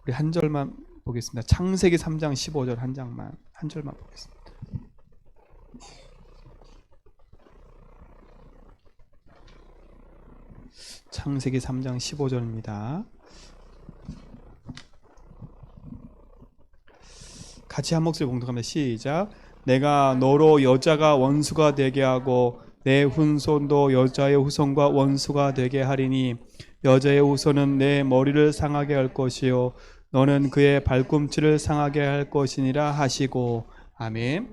우리 한 절만 보겠습니다. 창세기 3장 15절 한 절만 보겠습니다. 창세기 3장 15절입니다. 같이 한 목소리 봉독합니다. 시작. 내가 너로 여자가 원수가 되게 하고 내 후손도 여자의 후손과 원수가 되게 하리니 여자의 후손은 내 머리를 상하게 할 것이요 너는 그의 발꿈치를 상하게 할 것이니라 하시고. 아멘.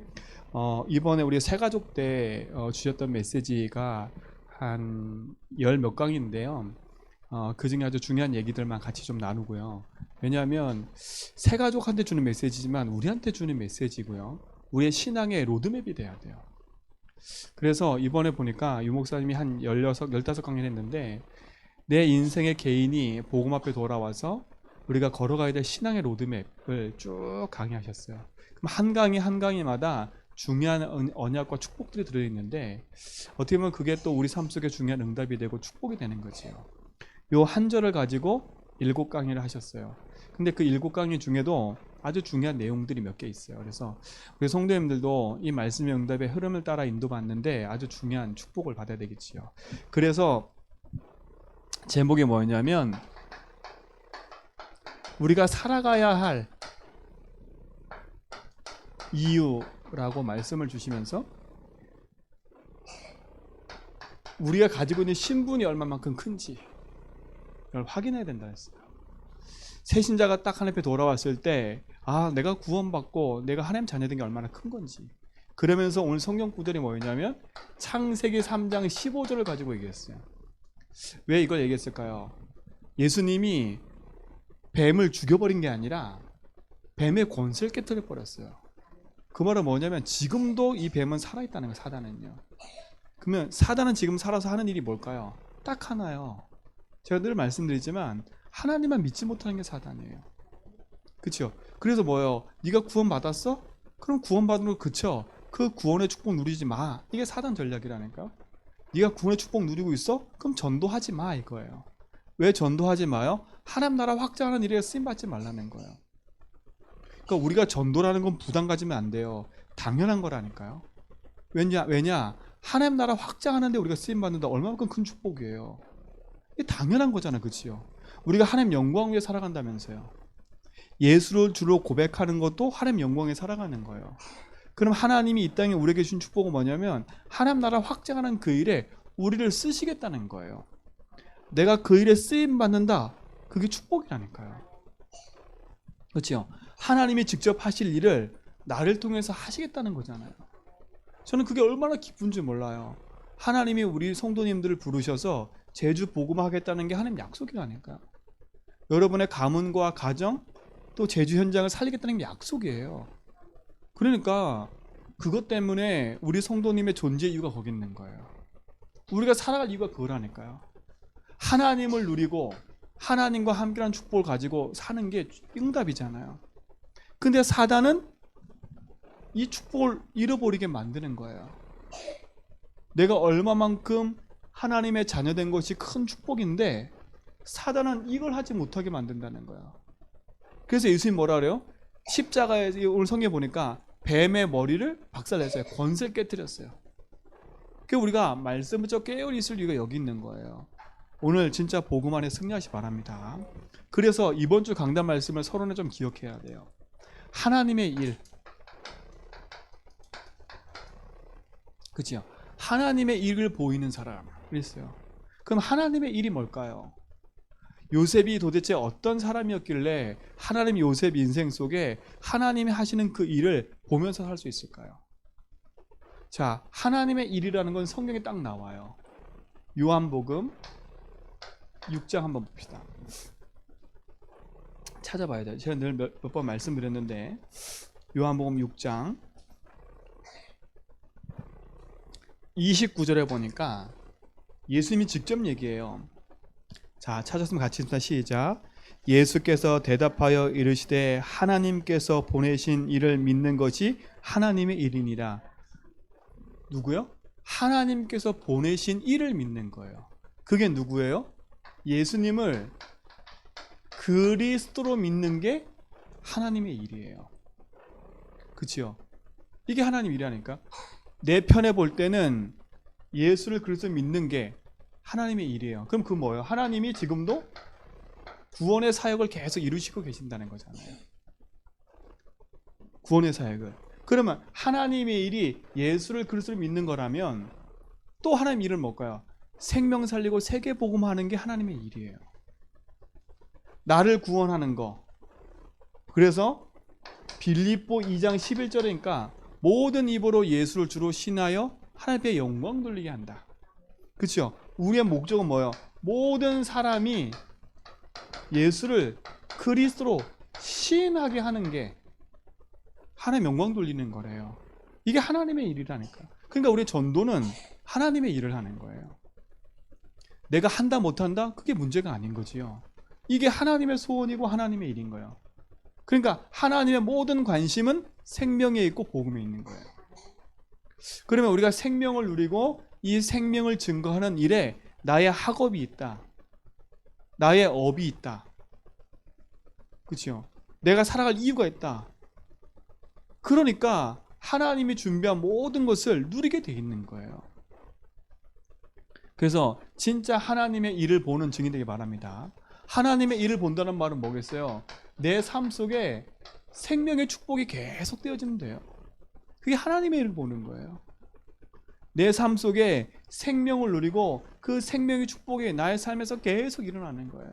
이번에 우리 새가족 때 주셨던 메시지가 한 열 몇 강인데요. 그 중에 아주 중요한 얘기들만 같이 좀 나누고요. 왜냐하면 새가족한테 주는 메시지지만 우리한테 주는 메시지고요. 우리의 신앙의 로드맵이 돼야 돼요. 그래서 이번에 보니까 유 목사님이 한 16, 15강연 했는데 내 인생의 개인이 복음 앞에 돌아와서 우리가 걸어가야 될 신앙의 로드맵을 쭉 강의하셨어요. 그럼 한 강의 한 강의마다 중요한 언약과 축복들이 들어있는데 어떻게 보면 그게 또 우리 삶 속에 중요한 응답이 되고 축복이 되는 거지요. 요 한 절을 가지고 7강의를 하셨어요. 근데 그 7강의 중에도 아주 중요한 내용들이 몇 개 있어요. 그래서 우리 성도님들도 이 말씀의 응답의 흐름을 따라 인도받는데 아주 중요한 축복을 받아야 되겠지요. 그래서 제목이 뭐였냐면 우리가 살아가야 할 이유라고 말씀을 주시면서 우리가 가지고 있는 신분이 얼마만큼 큰지 이걸 확인해야 된다 했어요. 새신자가 딱 하나님 앞에 돌아왔을 때 내가 구원받고 내가 하나님 자녀된 게 얼마나 큰 건지. 그러면서 오늘 성경 구절이 뭐였냐면 창세기 3장 15절을 가지고 얘기했어요. 왜 이걸 얘기했을까요? 예수님이 뱀을 죽여버린 게 아니라 뱀의 권세를 깨뜨려 버렸어요. 그 말은 뭐냐면 지금도 이 뱀은 살아있다는 거예요. 사단은요. 그러면 사단은 지금 살아서 하는 일이 뭘까요? 딱 하나요. 제가 늘 말씀드리지만 하나님만 믿지 못하는 게 사단이에요. 그렇죠? 그래서 뭐예요? 네가 구원받았어? 그럼 구원받은 걸 그쳐. 그 구원의 축복 누리지 마. 이게 사단 전략이라니까요. 네가 구원의 축복 누리고 있어? 그럼 전도하지 마 이거예요. 왜 전도하지 마요? 하나님 나라 확장하는 일에 쓰임받지 말라는 거예요. 그러니까 우리가 전도라는 건 부담 가지면 안 돼요. 당연한 거라니까요. 왜냐? 하나님 나라 확장하는 데 우리가 쓰임받는다. 얼마만큼 큰 축복이에요. 이게 당연한 거잖아요. 그치요? 우리가 하나님 영광 위에 살아간다면서요. 예수를 주로 고백하는 것도 하나님 영광에 살아가는 거예요. 그럼 하나님이 이 땅에 우리에게 주신 축복은 뭐냐면 하나님 나라 확장하는 그 일에 우리를 쓰시겠다는 거예요. 내가 그 일에 쓰임받는다. 그게 축복이라니까요. 그렇죠? 하나님이 직접 하실 일을 나를 통해서 하시겠다는 거잖아요. 저는 그게 얼마나 기쁜지 몰라요. 하나님이 우리 성도님들을 부르셔서 제주 복음하겠다는 게 하나님 약속이라니까요. 여러분의 가문과 가정 또 제주 현장을 살리겠다는 게 약속이에요. 그러니까 그것 때문에 우리 성도님의 존재 이유가 거기 있는 거예요. 우리가 살아갈 이유가 그거라니까요. 하나님을 누리고 하나님과 함께한 축복을 가지고 사는 게 응답이잖아요. 근데 사단은 이 축복을 잃어버리게 만드는 거예요. 내가 얼마만큼 하나님의 자녀된 것이 큰 축복인데 사단은 이걸 하지 못하게 만든다는 거예요. 그래서 예수님 뭐라 그래요? 십자가에 오늘 성경에 보니까 뱀의 머리를 박살냈어요. 권세를 깨뜨렸어요. 그래서 우리가 말씀을 깨어 있을 이유가 여기 있는 거예요. 오늘 진짜 복음 안에 승리하시 바랍니다. 그래서 이번 주 강단 말씀을 서론에 좀 기억해야 돼요. 하나님의 일. 그치요? 하나님의 일을 보이는 사람. 그랬어요. 그럼 하나님의 일이 뭘까요? 요셉이 도대체 어떤 사람이었길래 하나님이 요셉 인생 속에 하나님이 하시는 그 일을 보면서 살 수 있을까요? 자, 하나님의 일이라는 건 성경에 딱 나와요. 요한복음 6장 한번 봅시다. 찾아봐야 돼요. 제가 늘 몇 번 말씀드렸는데 요한복음 6장 29절에 보니까 예수님이 직접 얘기해요. 자, 찾았으면 같이 읽습니다. 시작. 예수께서 대답하여 이르시되 하나님께서 보내신 이를 믿는 것이 하나님의 일이니라. 누구요? 하나님께서 보내신 이를 믿는 거예요. 그게 누구예요? 예수님을 그리스도로 믿는 게 하나님의 일이에요. 그치요? 이게 하나님 일이라니까. 내 편에 볼 때는 예수를 그리스도 믿는 게 하나님의 일이에요. 그럼 그 뭐예요? 하나님이 지금도 구원의 사역을 계속 이루시고 계신다는 거잖아요. 구원의 사역을. 그러면 하나님의 일이 예수를 그리스도를 믿는 거라면 또 하나님 일은 뭘까요? 생명 살리고 세계 복음하는 게 하나님의 일이에요. 나를 구원하는 거. 그래서 빌립보 2장 11절이니까 모든 입으로 예수를 주로 신하여 하나님의 영광 돌리게 한다. 그렇죠? 우리의 목적은 뭐예요? 모든 사람이 예수를 그리스도로 시인하게 하는 게 하나님의 영광 돌리는 거래요. 이게 하나님의 일이라니까. 그러니까 우리 전도는 하나님의 일을 하는 거예요. 내가 한다 못한다? 그게 문제가 아닌 거지요. 이게 하나님의 소원이고 하나님의 일인 거예요. 그러니까 하나님의 모든 관심은 생명에 있고 복음에 있는 거예요. 그러면 우리가 생명을 누리고 이 생명을 증거하는 일에 나의 학업이 있다. 나의 업이 있다. 그렇죠? 내가 살아갈 이유가 있다. 그러니까 하나님이 준비한 모든 것을 누리게 돼 있는 거예요. 그래서 진짜 하나님의 일을 보는 증인 되기 바랍니다. 하나님의 일을 본다는 말은 뭐겠어요? 내 삶 속에 생명의 축복이 계속 되어지면 돼요. 그게 하나님의 일을 보는 거예요. 내 삶 속에 생명을 누리고 그 생명의 축복이 나의 삶에서 계속 일어나는 거예요.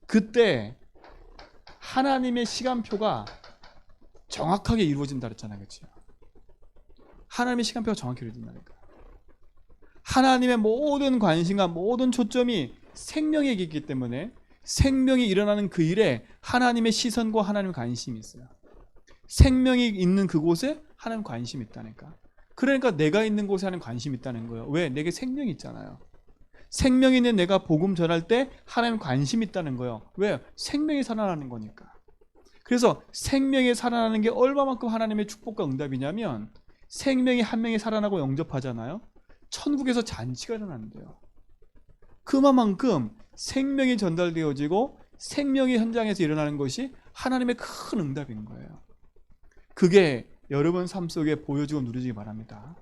그때 하나님의 시간표가 정확하게 이루어진다 그랬잖아요. 그렇죠? 하나님의 시간표가 정확히 이루어진다니까. 하나님의 모든 관심과 모든 초점이 생명에 있기 때문에 생명이 일어나는 그 일에 하나님의 시선과 하나님의 관심이 있어요. 생명이 있는 그곳에 하나님 관심이 있다니까. 그러니까 내가 있는 곳에 하나님 관심이 있다는 거예요. 왜? 내게 생명이 있잖아요. 생명이 있는 내가 복음 전할 때 하나님 관심이 있다는 거예요. 왜? 생명이 살아나는 거니까. 그래서 생명이 살아나는 게 얼마만큼 하나님의 축복과 응답이냐면 생명이 한 명이 살아나고 영접하잖아요. 천국에서 잔치가 일어난대요. 그만큼 생명이 전달되어지고 생명의 현장에서 일어나는 것이 하나님의 큰 응답인 거예요. 그게 여러분 삶 속에 보여지고 누려지기 바랍니다.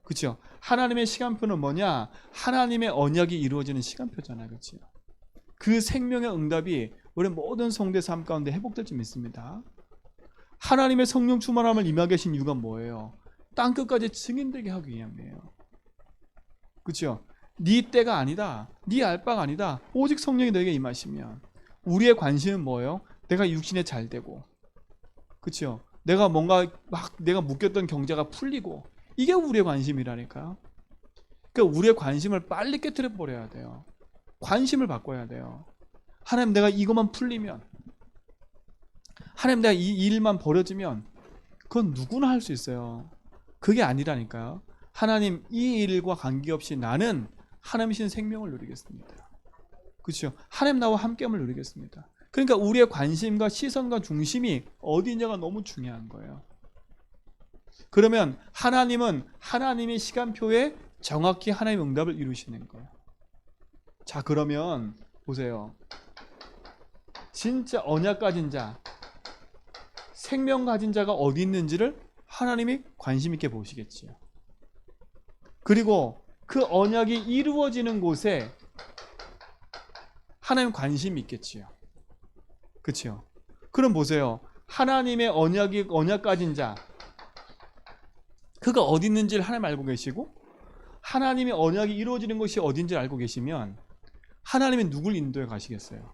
그렇죠? 하나님의 시간표는 뭐냐? 하나님의 언약이 이루어지는 시간표잖아요. 그렇죠? 그 생명의 응답이 우리 모든 성도의 삶 가운데 회복될 줄 믿습니다. 하나님의 성령 충만함을 임하 계신 이유가 뭐예요? 땅끝까지 증인되게 하기 위함이에요. 그렇죠? 네 때가 아니다. 네 알바가 아니다. 오직 성령이 너에게 임하시면 우리의 관심은 뭐예요? 내가 육신에 잘 되고, 그렇죠? 내가 뭔가 막 내가 묶였던 경제가 풀리고, 이게 우리의 관심이라니까요. 그러니까 우리의 관심을 빨리 깨트려 버려야 돼요. 관심을 바꿔야 돼요. 하나님, 내가 이것만 풀리면, 하나님, 내가 이 일만 버려지면, 그건 누구나 할 수 있어요. 그게 아니라니까요. 하나님, 이 일과 관계없이 나는 하나님이신 생명을 누리겠습니다. 그렇죠? 하나님 나와 함께함을 누리겠습니다. 그러니까 우리의 관심과 시선과 중심이 어디냐가 너무 중요한 거예요. 그러면 하나님은 하나님의 시간표에 정확히 하나님의 응답을 이루시는 거예요. 자, 그러면 보세요. 진짜 언약 가진 자, 생명 가진 자가 어디 있는지를 하나님이 관심 있게 보시겠지요. 그리고 그 언약이 이루어지는 곳에 하나님 관심이 있겠지요. 그렇죠? 그럼 보세요. 하나님의 언약 가진 자, 그가 어디 있는지를 하나님 알고 계시고 하나님의 언약이 이루어지는 것이 어딘지 알고 계시면 하나님이 누굴 인도해 가시겠어요?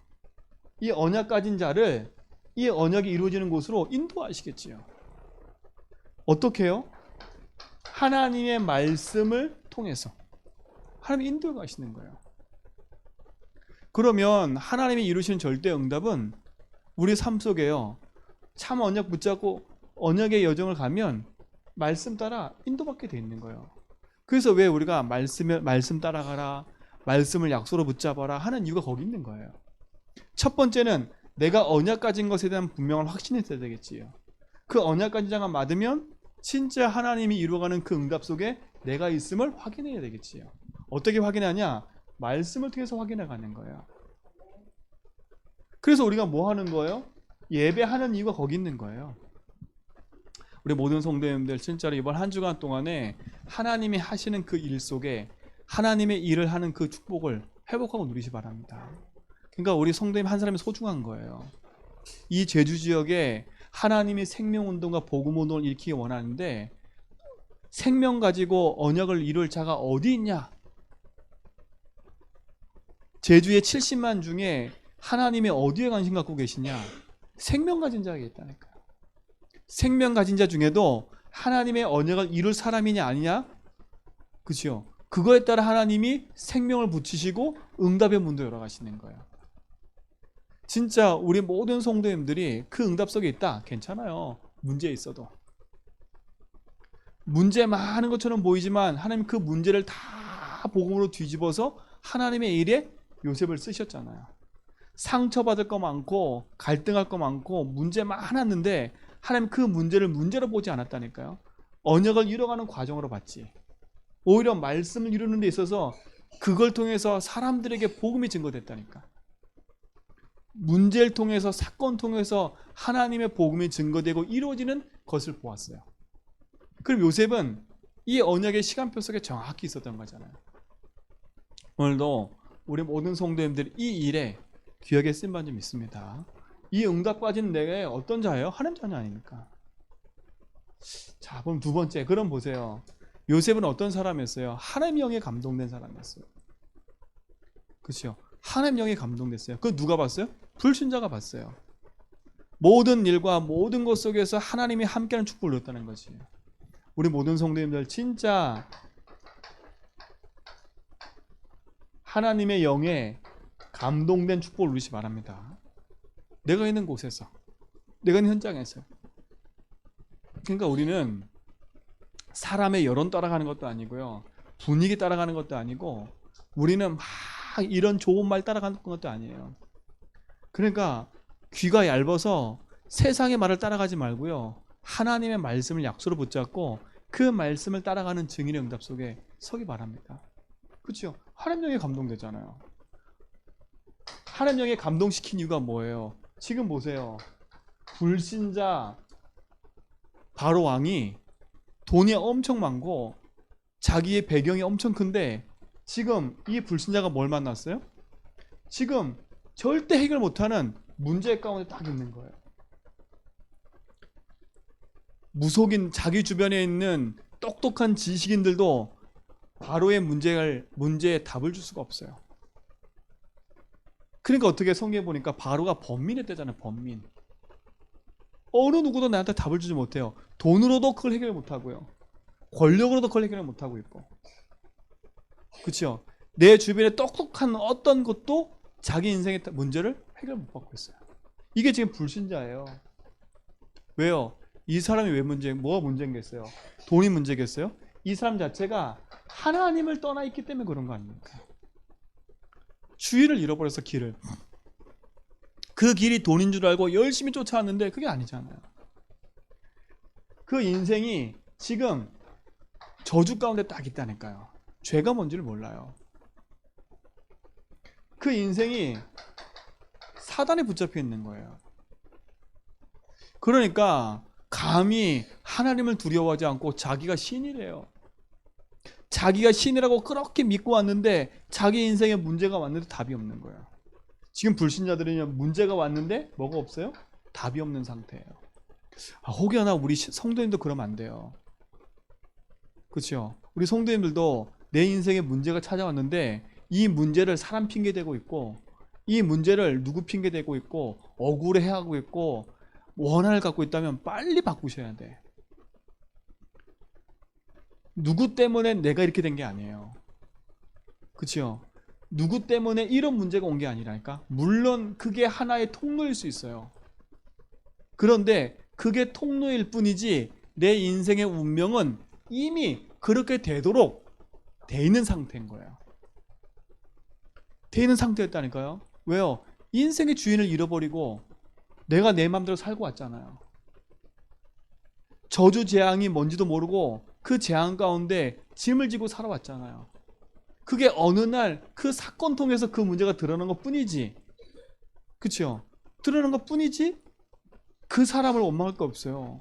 이 언약 가진 자를 이 언약이 이루어지는 곳으로 인도하시겠지요. 어떻게 해요? 하나님의 말씀을 통해서 하나님이 인도해 가시는 거예요. 그러면 하나님이 이루시는 절대 응답은 우리 삶 속에요. 참 언약 붙잡고 언약의 여정을 가면 말씀 따라 인도받게 돼 있는 거예요. 그래서 왜 우리가 말씀 따라가라, 말씀을 약속으로 붙잡아라 하는 이유가 거기 있는 거예요. 첫 번째는 내가 언약 가진 것에 대한 분명한 확신이 있어야 되겠지요. 그 언약 가진 자가 맞으면 진짜 하나님이 이루어가는 그 응답 속에 내가 있음을 확인해야 되겠지요. 어떻게 확인하냐? 말씀을 통해서 확인해 가는 거예요. 그래서 우리가 뭐 하는 거예요? 예배하는 이유가 거기 있는 거예요. 우리 모든 성도님들 진짜로 이번 한 주간 동안에 하나님이 하시는 그 일 속에 하나님의 일을 하는 그 축복을 회복하고 누리시 바랍니다. 그러니까 우리 성도님 한 사람이 소중한 거예요. 이 제주 지역에 하나님이 생명운동과 복음운동을 일으키기 원하는데 생명 가지고 언약을 이룰 자가 어디 있냐? 제주의 70만 중에 하나님의 어디에 관심 갖고 계시냐? 생명 가진 자가 있다니까요. 생명 가진 자 중에도 하나님의 언약을 이룰 사람이냐 아니냐? 그렇죠? 그거에 따라 하나님이 생명을 붙이시고 응답의 문도 열어가시는 거예요. 진짜 우리 모든 성도님들이 그 응답 속에 있다. 괜찮아요. 문제 있어도. 문제 많은 것처럼 보이지만 하나님 그 문제를 다 복음으로 뒤집어서 하나님의 일에 요셉을 쓰셨잖아요. 상처받을 거 많고 갈등할 거 많고 문제 많았는데 하나님 그 문제를 문제로 보지 않았다니까요. 언약을 이뤄가는 과정으로 봤지. 오히려 말씀을 이루는 데 있어서 그걸 통해서 사람들에게 복음이 증거됐다니까. 문제를 통해서 사건 통해서 하나님의 복음이 증거되고 이루어지는 것을 보았어요. 그럼 요셉은 이 언약의 시간표 속에 정확히 있었던 거잖아요. 오늘도 우리 모든 성도님들이 이 일에 귀하게 쓰임받은 점 있습니다. 이 응답 빠진 내가 어떤 자예요? 하나님 자녀 아닙니까? 자, 그럼 두 번째, 그럼 보세요. 요셉은 어떤 사람이었어요? 하나님 영에 감동된 사람이었어요. 그렇죠? 하나님 영에 감동됐어요. 그거 누가 봤어요? 불신자가 봤어요. 모든 일과 모든 것 속에서 하나님이 함께하는 축복을 얻었다는 거지. 우리 모든 성도님들 진짜 하나님의 영에 감동된 축복을 누리시 바랍니다. 내가 있는 곳에서, 내가 있는 현장에서. 그러니까 우리는 사람의 여론 따라가는 것도 아니고요, 분위기 따라가는 것도 아니고, 우리는 막 이런 좋은 말 따라가는 것도 아니에요. 그러니까 귀가 얇아서 세상의 말을 따라가지 말고요, 하나님의 말씀을 약속으로 붙잡고 그 말씀을 따라가는 증인의 응답 속에 서기 바랍니다. 그렇죠? 하나님 영에 감동되잖아요. 하나님 영에 감동시킨 이유가 뭐예요? 지금 보세요. 불신자 바로 왕이 돈이 엄청 많고 자기의 배경이 엄청 큰데 지금 이 불신자가 뭘 만났어요? 지금 절대 해결 못하는 문제 가운데 딱 있는 거예요. 무속인 자기 주변에 있는 똑똑한 지식인들도 바로의 문제에 답을 줄 수가 없어요. 그러니까 어떻게 성경에 보니까 바로가 번민했대잖아요. 번민. 어느 누구도 나한테 답을 주지 못해요. 돈으로도 그걸 해결 못하고요, 권력으로도 그걸 해결 못하고 있고. 그렇죠? 내 주변에 똑똑한 어떤 것도 자기 인생의 문제를 해결 못 받고 있어요. 이게 지금 불신자예요. 왜요? 이 사람이 왜 뭐가 문제겠어요? 돈이 문제겠어요? 이 사람 자체가 하나님을 떠나 있기 때문에 그런 거 아닙니까? 주의를 잃어버려서 길을, 그 길이 돈인 줄 알고 열심히 쫓아왔는데 그게 아니잖아요. 그 인생이 지금 저주 가운데 딱 있다니까요. 죄가 뭔지를 몰라요. 그 인생이 사단에 붙잡혀 있는 거예요. 그러니까 감히 하나님을 두려워하지 않고 자기가 신이래요. 자기가 신이라고 그렇게 믿고 왔는데 자기 인생에 문제가 왔는데 답이 없는 거예요. 지금 불신자들은 문제가 왔는데 뭐가 없어요? 답이 없는 상태예요. 혹여나 우리 성도님도 그러면 안 돼요. 그렇죠? 우리 성도님들도 내 인생에 문제가 찾아왔는데 이 문제를 사람 핑계대고 있고, 이 문제를 누구 핑계대고 있고, 억울해하고 있고 원한을 갖고 있다면 빨리 바꾸셔야 돼. 누구 때문에 내가 이렇게 된 게 아니에요. 그렇죠? 누구 때문에 이런 문제가 온 게 아니라니까. 물론 그게 하나의 통로일 수 있어요. 그런데 그게 통로일 뿐이지 내 인생의 운명은 이미 그렇게 되도록 돼 있는 상태인 거예요. 돼 있는 상태였다니까요. 왜요? 인생의 주인을 잃어버리고 내가 내 마음대로 살고 왔잖아요. 저주 재앙이 뭔지도 모르고 그 재앙 가운데 짐을 지고 살아왔잖아요. 그게 어느 날 그 사건 통해서 그 문제가 드러난 것 뿐이지. 그렇죠? 드러나는 것 뿐이지 그 사람을 원망할 거 없어요.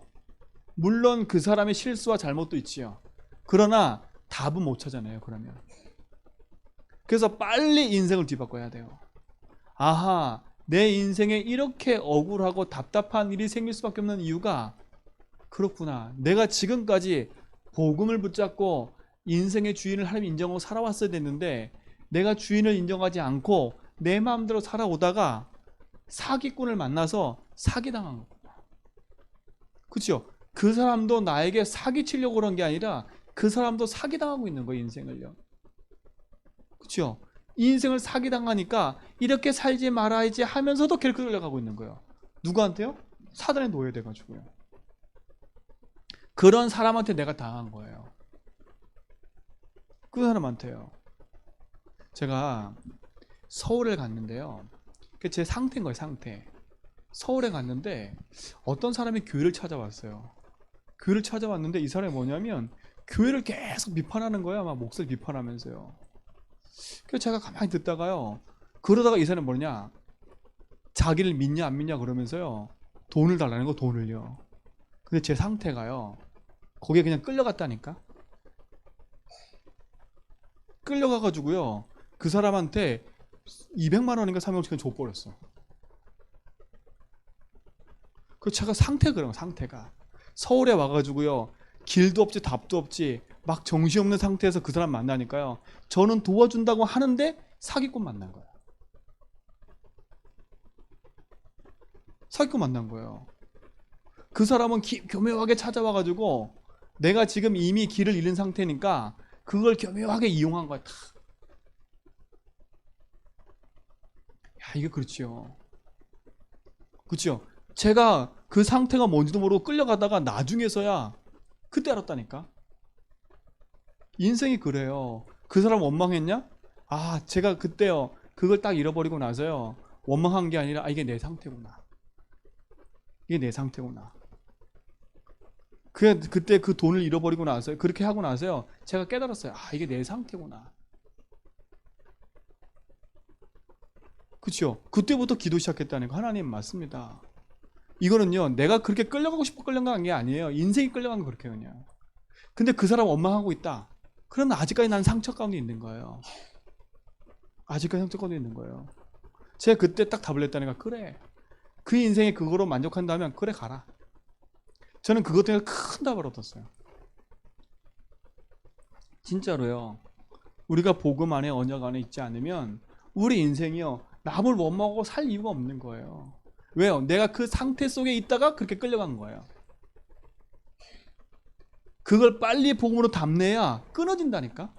물론 그 사람의 실수와 잘못도 있지요. 그러나 답은 못 찾아내요. 그러면 그래서 빨리 인생을 뒤바꿔야 돼요. 아하, 내 인생에 이렇게 억울하고 답답한 일이 생길 수밖에 없는 이유가 그렇구나. 내가 지금까지 복음을 붙잡고 인생의 주인을 하나님 인정하고 살아왔어야 됐는데 내가 주인을 인정하지 않고 내 마음대로 살아오다가 사기꾼을 만나서 사기당한 거구나. 그렇죠? 그 사람도 나에게 사기치려고 그런 게 아니라 그 사람도 사기당하고 있는 거예요. 인생을요. 그렇죠? 인생을 사기당하니까 이렇게 살지 말아야지 하면서도 계속 끌려가고 있는 거예요. 누구한테요? 사단에 노예돼가지고요. 그런 사람한테 내가 당한 거예요. 그 사람한테요. 제가 서울에 갔는데요. 제 상태인 거예요. 상태. 서울에 갔는데 어떤 사람이 교회를 찾아왔어요. 교회를 찾아왔는데 이 사람이 뭐냐면 교회를 계속 비판하는 거야. 막 목소리 비판하면서요. 그래서 제가 가만히 듣다가요. 그러다가 이 사람이 뭐냐, 자기를 믿냐 안 믿냐 그러면서요. 돈을 달라는 거, 돈을요. 근데 제 상태가요. 거기에 그냥 끌려갔다니까. 끌려가가지고요. 그 사람한테 200만 원인가 300원씩 줘버렸어. 그 제가 상태가 그런 거, 상태가. 서울에 와가지고요. 길도 없지 답도 없지 막 정신없는 상태에서 그 사람 만나니까요. 저는 도와준다고 하는데 사기꾼 만난 거예요. 사기꾼 만난 거예요. 그 사람은 교묘하게 찾아와가지고 내가 지금 이미 길을 잃은 상태니까 그걸 교묘하게 이용한 거야. 다. 야, 이게 그렇지요. 그렇죠. 제가 그 상태가 뭔지도 모르고 끌려가다가 나중에서야 그때 알았다니까. 인생이 그래요. 그 사람 원망했냐? 아, 제가 그때요. 그걸 딱 잃어버리고 나서요. 원망한 게 아니라 이게 내 상태구나. 이게 내 상태구나. 그때 그 돈을 잃어버리고 나서 그렇게 하고 나서요. 제가 깨달았어요. 아, 이게 내 상태구나. 그렇죠? 그때부터 기도 시작했다는 거. 하나님 맞습니다. 이거는요. 내가 그렇게 끌려가고 싶어 끌려간 게 아니에요. 인생이 끌려간 거 그렇게 그냥. 근데 그 사람 원망하고 있다. 그러면 아직까지 난 상처 가운데 있는 거예요. 아직까지 상처 가운데 있는 거예요. 제가 그때 딱 답을 냈다니까. 그래. 그 인생에 그거로 만족한다면 그래 가라. 저는 그것 때문에 큰 답을 얻었어요. 진짜로요. 우리가 복음 안에 언약 안에 있지 않으면 우리 인생이요. 남을 원망하고 살 이유가 없는 거예요. 왜요? 내가 그 상태 속에 있다가 그렇게 끌려간 거예요. 그걸 빨리 복음으로 담내야 끊어진다니까.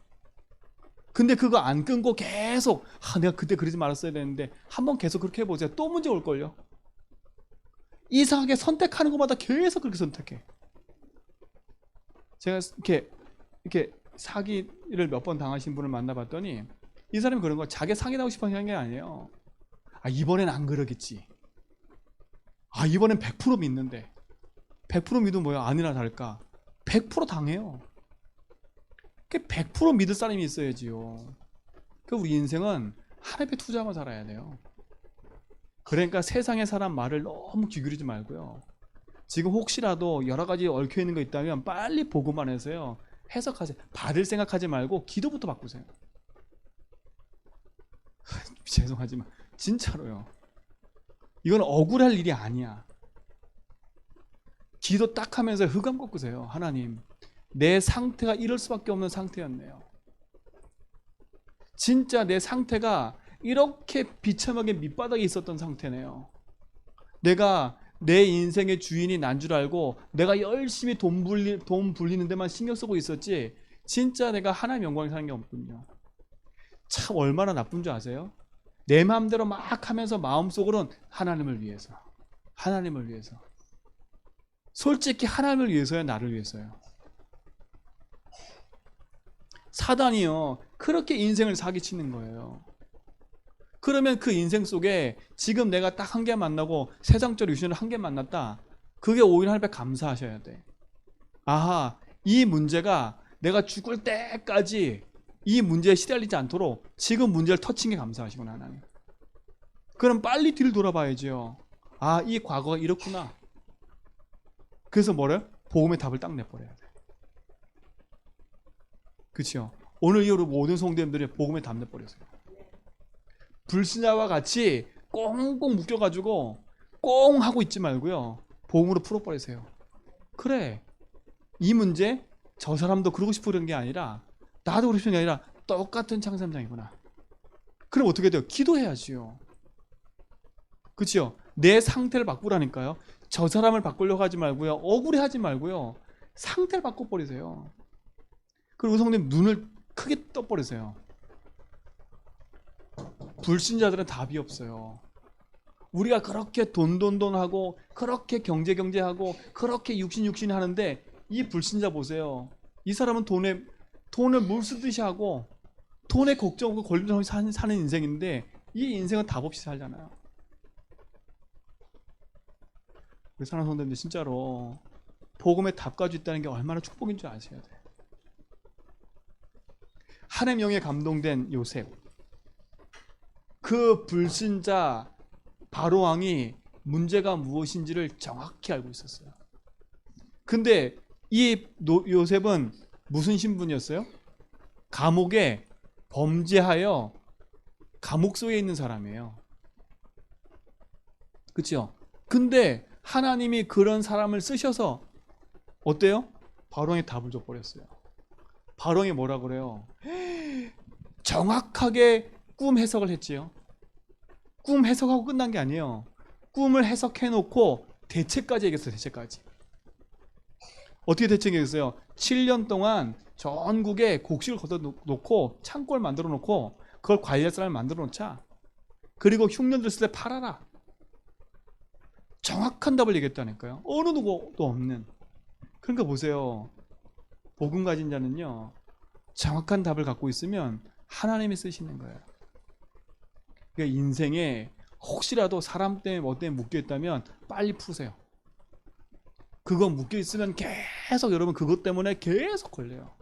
근데 그거 안 끊고 계속 내가 그때 그러지 말았어야 되는데 한번 계속 그렇게 해보세요. 또 문제 올걸요. 이상하게 선택하는 것마다 계속 그렇게 선택해. 제가 이렇게 사기를 몇 번 당하신 분을 만나봤더니 이 사람이 그런 거 자기 사기당하고 싶어 하는 게 아니에요. 아, 이번엔 안 그러겠지. 아, 이번엔 100% 믿는데 100% 믿으면 뭐야? 아니나 다를까 100% 당해요. 100% 믿을 사람이 있어야지요. 그 우리 인생은 하나님께 투자하며 살아야 돼요. 그러니까 세상의 사람 말을 너무 귀 기울이지 말고요. 지금 혹시라도 여러 가지 얽혀있는 거 있다면 빨리 보고만 해서요. 해석하세요. 받을 생각하지 말고 기도부터 바꾸세요. 죄송하지만 진짜로요. 이건 억울할 일이 아니야. 기도 딱 하면서 흑암 꺾으세요. 하나님, 내 상태가 이럴 수밖에 없는 상태였네요. 진짜 내 상태가 이렇게 비참하게 밑바닥에 있었던 상태네요. 내가 내 인생의 주인이 난 줄 알고 내가 열심히 돈 불리는 데만 신경 쓰고 있었지 진짜 내가 하나님 영광에 사는 게 없군요. 참 얼마나 나쁜 줄 아세요? 내 마음대로 막 하면서 마음속으로는 하나님을 위해서, 하나님을 위해서. 솔직히 하나님을 위해서야, 나를 위해서요. 사단이요 그렇게 인생을 사기치는 거예요. 그러면 그 인생 속에 지금 내가 딱 한 개 만나고 세상적으로 유신을 한 개 만났다. 그게 오히려 하나님께 감사하셔야 돼. 아하, 이 문제가 내가 죽을 때까지 이 문제에 시달리지 않도록 지금 문제를 터친 게 감사하시구나 하나님. 그럼 빨리 뒤를 돌아봐야죠. 아, 이 과거가 이렇구나. 그래서 뭐래요? 복음의 답을 딱 내버려야 돼. 그렇죠? 오늘 이후로 모든 성도님들이 복음의 답 내버렸어요. 불신자와 같이 꽁꽁 묶여가지고 꽁 하고 있지 말고요. 복음으로 풀어버리세요. 그래, 이 문제 저 사람도 그러고 싶어 그런 게 아니라 나도 그러고 싶은 게 아니라 똑같은 창세장이구나. 그럼 어떻게 돼요? 기도해야지요. 그렇죠? 내 상태를 바꾸라니까요. 저 사람을 바꾸려고 하지 말고요. 억울해하지 말고요. 상태를 바꿔버리세요. 그리고 성도님 눈을 크게 떠버리세요. 불신자들은 답이 없어요. 우리가 그렇게 돈하고 그렇게 경제하고 그렇게 육신 하는데 이 불신자 보세요. 이 사람은 돈을 물 쓰듯이 하고 돈에 걱정하고 걸림돌 사는 인생인데 이 인생은 답 없이 살잖아요. 우리 사랑하는 성도님들 진짜로 복음의 답 가지고 있다는 게 얼마나 축복인 줄 아셔야 돼요. 하나님의 영에 감동된 요셉, 그 불신자 바로왕이 문제가 무엇인지를 정확히 알고 있었어요. 근데 이 요셉은 무슨 신분이었어요? 감옥에 범죄하여 감옥 속에 있는 사람이에요. 그렇죠? 근데 하나님이 그런 사람을 쓰셔서 어때요? 바로왕의 답을 줘버렸어요. 바로왕이 뭐라 그래요? 정확하게 꿈 해석을 했지요. 꿈 해석하고 끝난 게 아니에요. 꿈을 해석해놓고 대책까지 얘기했어요. 대책까지. 어떻게 대책했어요? 7년 동안 전국에 곡식을 걷어놓고 창고를 만들어 놓고 그걸 관리할 사람을 만들어 놓자. 그리고 흉년들 있을 때 팔아라. 정확한 답을 얘기했다니까요. 어느 누구도 없는. 그러니까 보세요. 복음 가진 자는요, 정확한 답을 갖고 있으면 하나님이 쓰시는 거예요. 그러니까 인생에 혹시라도 사람 때문에 뭐 때문에 묶여있다면 빨리 푸세요. 그거 묶여있으면 계속 여러분 그것 때문에 계속 걸려요.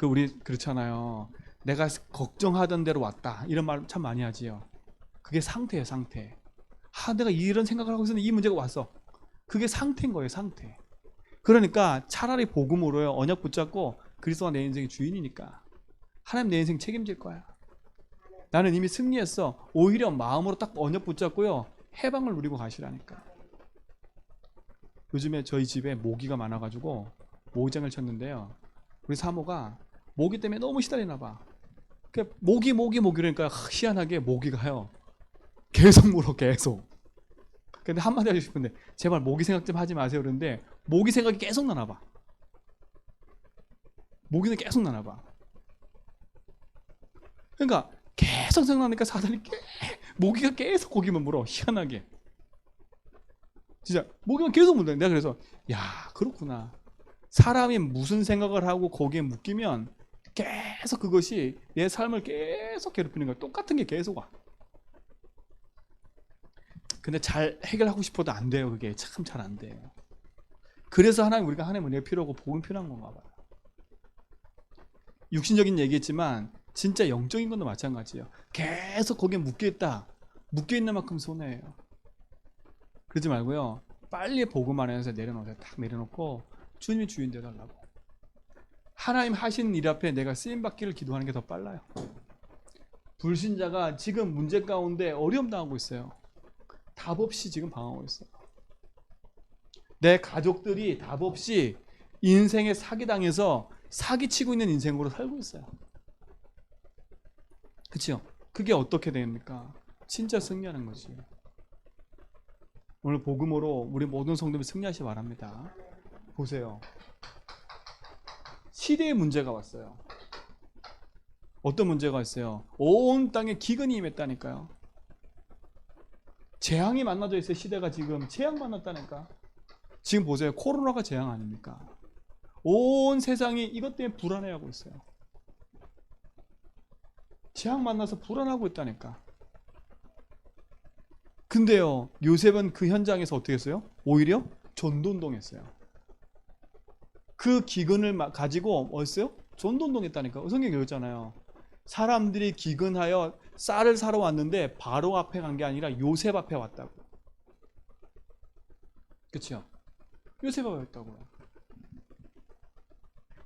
우리 그렇잖아요. 내가 걱정하던 대로 왔다 이런 말 참 많이 하지요. 그게 상태예요. 상태. 내가 이런 생각을 하고 있었는데 이 문제가 왔어. 그게 상태인 거예요. 상태. 그러니까 차라리 복음으로요, 언약 붙잡고 그리스도가 내 인생의 주인이니까 하나님 내 인생 책임질 거야. 나는 이미 승리했어. 오히려 마음으로 딱 언약 붙잡고요, 해방을 누리고 가시라니까. 요즘에 저희 집에 모기가 많아가지고 모기장을 쳤는데요, 우리 사모가 모기 때문에 너무 시달리나 봐. 모기 그러니까 희한하게 모기가요 계속 물어. 계속. 근데 한마디 하고 싶은데 제발 모기 생각 좀 하지 마세요. 그런데 모기 생각이 계속 나나 봐. 모기는 계속 나나 봐. 그러니까 계속 생각나니까 사단이 모기가 계속 고기만 물어. 희한하게. 진짜 모기만 계속 물어. 내가 그래서 야, 그렇구나. 사람이 무슨 생각을 하고 거기에 묶이면 계속 그것이 내 삶을 계속 괴롭히는 거야. 똑같은 게 계속 와. 근데 잘 해결하고 싶어도 안 돼요. 그게 참 잘 안 돼요. 그래서 우리가 하나님 은혜가 필요하고 복음 필요한 건가 봐요. 육신적인 얘기했지만 진짜 영적인 것도 마찬가지예요. 계속 거기에 묶여있다. 묶여있는 만큼 손해예요. 그러지 말고요, 빨리 복음 안에서 내려놓으세요. 딱 내려놓고 주님이 주인 되달라고. 하나님 하시는 일 앞에 내가 쓰임받기를 기도하는 게 더 빨라요. 불신자가 지금 문제 가운데 어려움 당하고 있어요. 답 없이 지금 방황하고 있어요. 내 가족들이 답 없이 인생에 사기당해서 사기치고 있는 인생으로 살고 있어요. 그렇죠? 그게 어떻게 됩니까? 진짜 승리하는 거지. 오늘 복음으로 우리 모든 성도들 승리하시기 바랍니다. 보세요. 시대의 문제가 왔어요. 어떤 문제가 있어요? 온 땅에 기근이 임했다니까요. 재앙이 만나져 있어요. 시대가 지금 재앙 만났다니까. 지금 보세요. 코로나가 재앙 아닙니까? 온 세상이 이것 때문에 불안해하고 있어요. 재앙 만나서 불안하고 있다니까. 근데요, 요셉은 그 현장에서 어떻게 했어요? 오히려 전도운동했어요. 그 기근을 가지고 뭐 했어요? 전도운동했다니까. 성경에 그랬잖아요. 사람들이 기근하여 쌀을 사러 왔는데 바로 앞에 간 게 아니라 요셉 앞에 왔다고. 그렇죠? 요셉 앞에 왔다고요.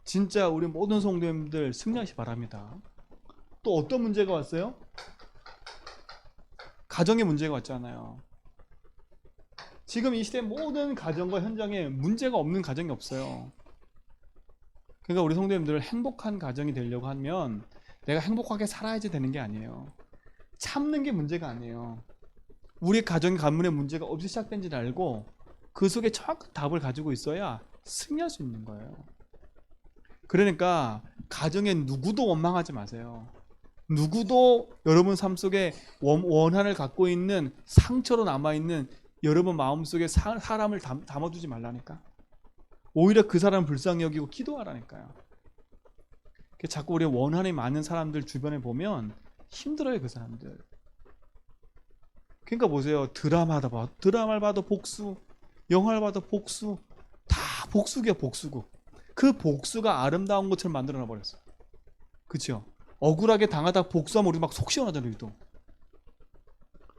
진짜 우리 모든 성도님들 승리하시 바랍니다. 또 어떤 문제가 왔어요? 가정의 문제가 왔잖아요. 지금 이 시대 모든 가정과 현장에 문제가 없는 가정이 없어요. 그러니까 우리 성도님들 행복한 가정이 되려고 하면 내가 행복하게 살아야지 되는 게 아니에요. 참는 게 문제가 아니에요. 우리 가정 가문의 문제가 어디서 시작된지를 알고 그 속에 정확한 답을 가지고 있어야 승리할 수 있는 거예요. 그러니까 가정에 누구도 원망하지 마세요. 누구도 여러분 삶 속에 원한을 갖고 있는 상처로 남아있는 여러분 마음속에 사람을 담아두지 말라니까. 오히려 그 사람을 불쌍히 여기고 기도하라니까요. 자꾸 우리 원한이 많은 사람들 주변에 보면 힘들어요, 그 사람들. 그러니까 보세요. 드라마를 봐도 복수, 영화를 봐도 복수, 다 복수기야, 복수국. 그 복수가 아름다운 것처럼 만들어 버렸어요. 그렇죠? 억울하게 당하다 복수하면 우리 막 속 시원하잖아요, 우리도.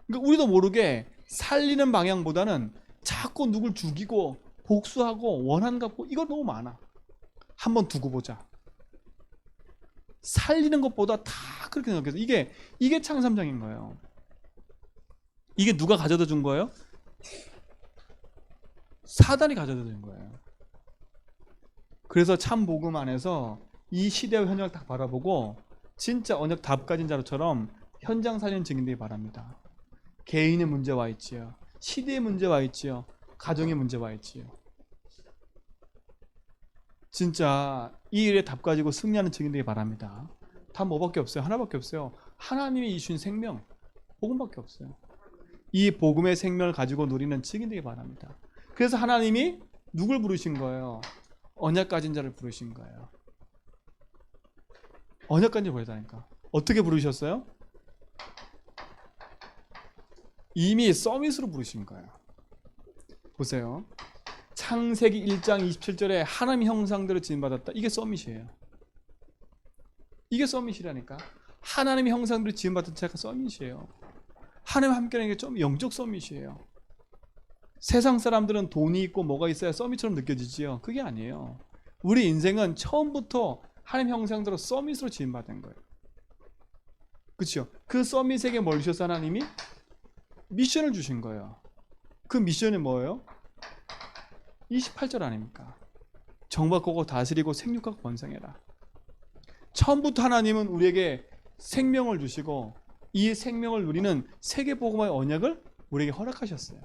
그러니까 우리도 모르게 살리는 방향보다는 자꾸 누굴 죽이고 복수하고 원한 갖고 이거 너무 많아. 한번 두고 보자. 살리는 것보다 다 그렇게 생각해서 이게 창삼장인 거예요. 이게 누가 가져다 준 거예요? 사단이 가져다 준 거예요. 그래서 참 복음 안에서 이 시대의 현장을 딱 바라보고 진짜 언약 답 가진 자로처럼 현장 살리는 증인되기 바랍니다. 개인의 문제 와 있지요. 시대의 문제 와 있지요. 가정의 문제 와 있지요. 진짜 이 일에 답 가지고 승리하는 증인되기 바랍니다. 답 뭐밖에 없어요? 하나밖에 없어요. 하나님이 주신 생명, 복음밖에 없어요. 이 복음의 생명을 가지고 누리는 증인되기 바랍니다. 그래서 하나님이 누굴 부르신 거예요? 언약 가진 자를 부르신 거예요. 언약 가진 자를 부르다니까. 어떻게 부르셨어요? 이미 서밋으로 부르신 거예요. 보세요. 창세기 1장 27절에 하나님 형상대로 지음받았다. 이게 서밋이에요. 이게 서밋이라니까. 하나님 형상대로 지음받은 자가 서밋이에요. 하나님 함께라는 게 좀 영적 서밋이에요. 세상 사람들은 돈이 있고 뭐가 있어야 서밋처럼 느껴지지요. 그게 아니에요. 우리 인생은 처음부터 하나님 형상대로 서밋으로 지음받은 거예요. 그렇죠? 그 서밋에게 뭘 주셔서 하나님이 미션을 주신 거예요. 그 미션이 뭐예요? 28절 아닙니까? 정박하고 다스리고 생육하고 번성해라. 처음부터 하나님은 우리에게 생명을 주시고 이 생명을 누리는 세계복음화의 언약을 우리에게 허락하셨어요.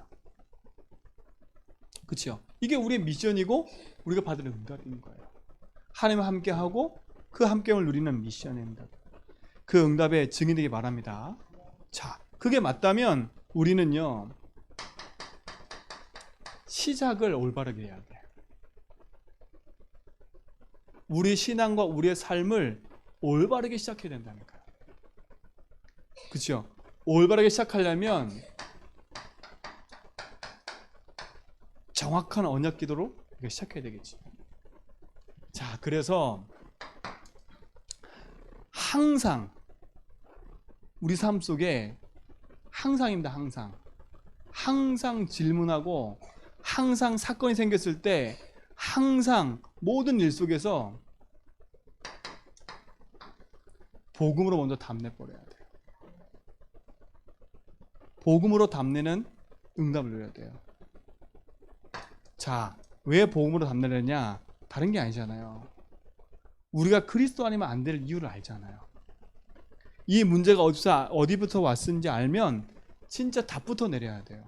그렇죠? 이게 우리의 미션이고 우리가 받을 응답인 거예요. 하나님과 함께하고 그 함께함을 누리는 미션의 응답. 그 응답에 증인되기 바랍니다. 자, 그게 맞다면 우리는요 시작을 올바르게 해야 돼. 우리 신앙과 우리의 삶을 올바르게 시작해야 된다니까요. 그렇죠? 올바르게 시작하려면 정확한 언약 기도로 시작해야 되겠지. 자, 그래서 항상 우리 삶 속에 항상입니다. 항상 질문하고 항상 사건이 생겼을 때 항상 모든 일 속에서 복음으로 먼저 답내버려야 돼요. 복음으로 답내는 응답을 누려야 돼요. 자, 왜 복음으로 답내느냐? 다른 게 아니잖아요. 우리가 그리스도 아니면 안 될 이유를 알잖아요. 이 문제가 어디부터 왔는지 알면 진짜 답부터 내려야 돼요.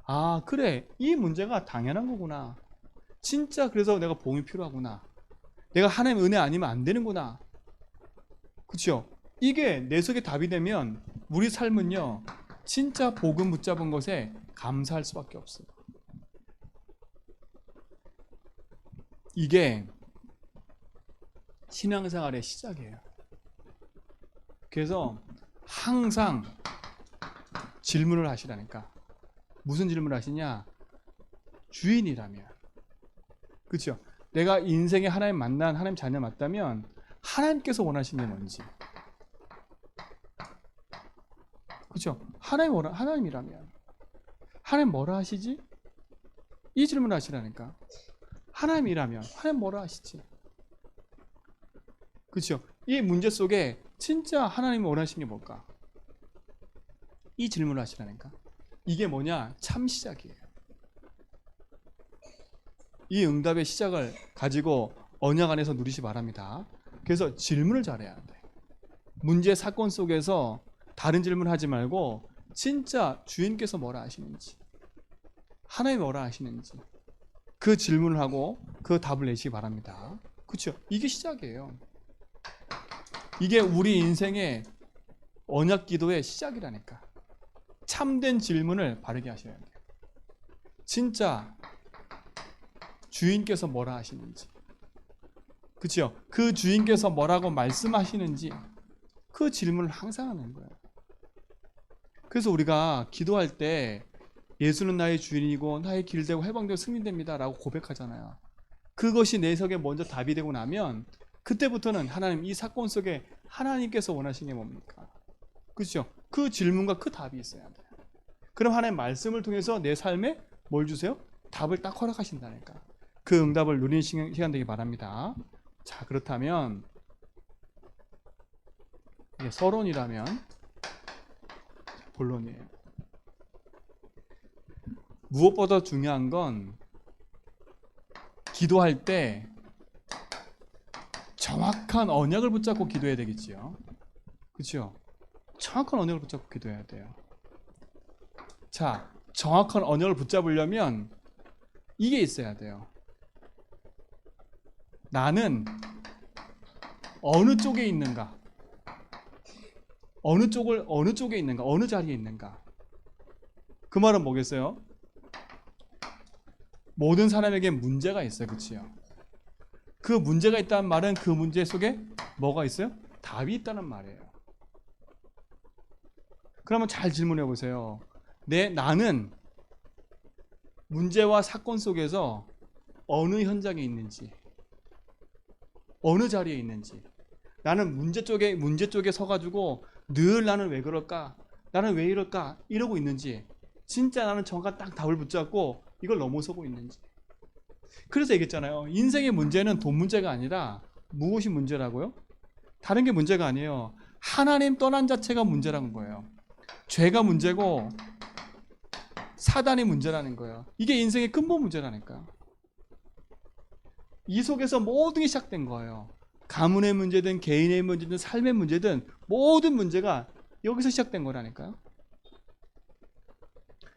아, 그래, 이 문제가 당연한 거구나. 진짜 그래서 내가 복음이 필요하구나. 내가 하나님의 은혜 아니면 안 되는구나. 그렇죠? 이게 내 속에 답이 되면 우리 삶은요 진짜 복음 붙잡은 것에 감사할 수밖에 없어요. 이게 신앙생활의 시작이에요. 그래서 항상 질문을 하시라니까. 무슨 질문을 하시냐? 주인이라면. 그렇죠? 내가 인생에 하나님 만난 하나님 자녀 맞다면 하나님께서 원하시는 게 뭔지. 그렇죠? 하나님이라면 하나님 뭐라 하시지? 이 질문을 하시라니까. 하나님이라면 하나님 뭐라 하시지? 그렇죠? 이 문제 속에 진짜 하나님이 원하시는 게 뭘까? 이 질문을 하시라니까. 이게 뭐냐? 참 시작이에요. 이 응답의 시작을 가지고 언약 안에서 누리시 바랍니다. 그래서 질문을 잘해야 돼. 문제 사건 속에서 다른 질문을 하지 말고 진짜 주인께서 뭐라 하시는지, 하나님이 뭐라 하시는지 그 질문을 하고 그 답을 내시기 바랍니다. 그렇죠? 이게 시작이에요. 이게 우리 인생의 언약 기도의 시작이라니까. 참된 질문을 바르게 하셔야 돼요. 진짜 주인께서 뭐라 하시는지, 그렇죠? 그 주인께서 뭐라고 말씀하시는지 그 질문을 항상 하는 거예요. 그래서 우리가 기도할 때 예수는 나의 주인이고 나의 길 되고 해방되고 승리됩니다 라고 고백하잖아요. 그것이 내 속에 먼저 답이 되고 나면 그때부터는 하나님, 이 사건 속에 하나님께서 원하시는 게 뭡니까? 그렇죠? 그 질문과 그 답이 있어야 돼요. 그럼 하나님 말씀을 통해서 내 삶에 뭘 주세요? 답을 딱 허락하신다니까. 그 응답을 누리는 시간 되기 바랍니다. 자, 그렇다면 이게 서론이라면 본론이에요. 무엇보다 중요한 건 기도할 때 정확한 언약을 붙잡고 기도해야 되겠지요. 그렇죠? 정확한 언약을 붙잡고 기도해야 돼요. 자, 정확한 언약을 붙잡으려면 이게 있어야 돼요. 나는 어느 쪽에 있는가? 어느 쪽에 있는가? 어느 자리에 있는가? 그 말은 뭐겠어요? 모든 사람에게 문제가 있어요. 그렇지요? 그 문제가 있다는 말은 그 문제 속에 뭐가 있어요? 답이 있다는 말이에요. 그러면 잘 질문해 보세요. 나는 문제와 사건 속에서 어느 현장에 있는지, 어느 자리에 있는지, 나는 문제 쪽에 서가지고 늘 나는 왜 그럴까? 나는 왜 이럴까? 이러고 있는지, 진짜 나는 정확한 딱 답을 붙잡고 이걸 넘어서고 있는지. 그래서 얘기했잖아요. 인생의 문제는 돈 문제가 아니라 무엇이 문제라고요? 다른 게 문제가 아니에요. 하나님 떠난 자체가 문제라는 거예요. 죄가 문제고 사단이 문제라는 거예요. 이게 인생의 근본 문제라니까. 이 속에서 모든 게 시작된 거예요. 가문의 문제든 개인의 문제든 삶의 문제든 모든 문제가 여기서 시작된 거라니까요.